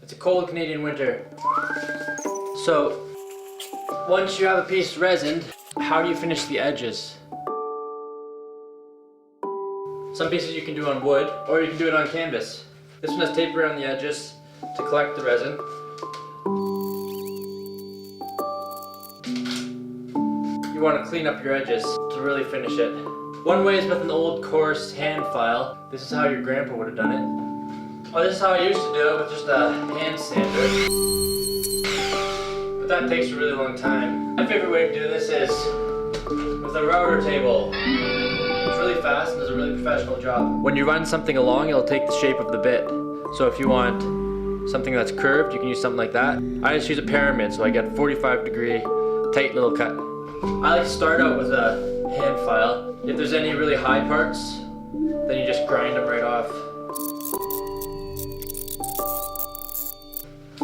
It's a cold Canadian winter. So, once you have a piece resined, how do you finish the edges? Some pieces you can do on wood, or you can do it on canvas. This one has tape around the edges to collect the resin. You want to clean up your edges to really finish it. One way is with an old coarse hand file. This is how your grandpa would have done it. Oh, this is how I used to do it, with just a hand sander. But that takes a really long time. My favorite way to do this is with a router table. It's really fast and does a really professional job. When you run something along, it'll take the shape of the bit. So if you want something that's curved, you can use something like that. I just use a pyramid, so I get 45-degree, tight little cut. I like to start out with a hand file. If there's any really high parts, then you just grind them right off.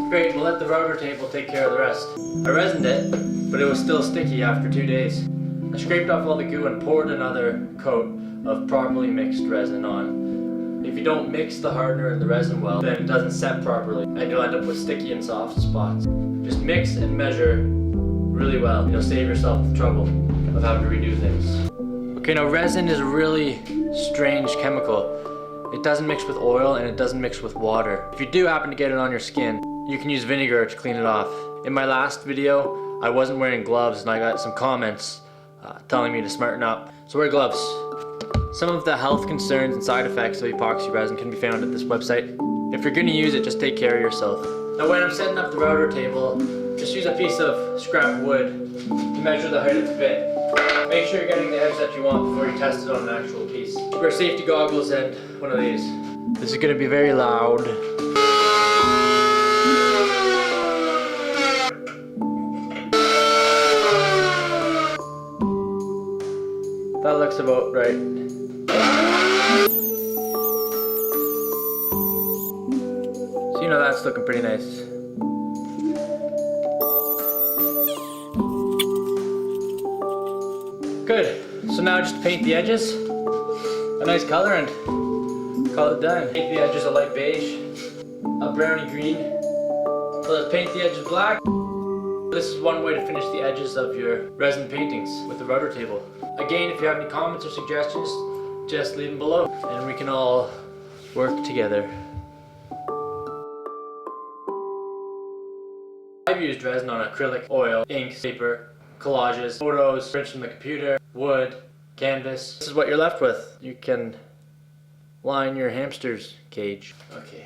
Great, we'll let the router table take care of the rest. I resined it, but it was still sticky after 2 days. I scraped off all the goo and poured another coat of properly mixed resin on. If you don't mix the hardener and the resin well, then it doesn't set properly, and you'll end up with sticky and soft spots. Just mix and measure really well. You'll save yourself the trouble of having to redo things. Okay, now resin is a really strange chemical. It doesn't mix with oil and it doesn't mix with water. If you do happen to get it on your skin, you can use vinegar to clean it off. In my last video, I wasn't wearing gloves and I got some comments telling me to smarten up. So wear gloves. Some of the health concerns and side effects of epoxy resin can be found at this website. If you're going to use it, just take care of yourself. Now when I'm setting up the router table, just use a piece of scrap wood to measure the height of the bit. Make sure you're getting the edge that you want before you test it on an actual piece. Wear safety goggles and one of these. This is going to be very loud. That looks about right. So you know that's looking pretty nice. Good. So now just paint the edges a nice color and call it done. Paint the edges a light beige, a browny green. So let's paint the edges black. This is one way to finish the edges of your resin paintings with the router table. Again, if you have any comments or suggestions, just leave them below and we can all work together. I've used resin on acrylic, oil, ink, paper, collages, photos, prints from the computer, wood, canvas. This is what you're left with. You can line your hamster's cage. Okay.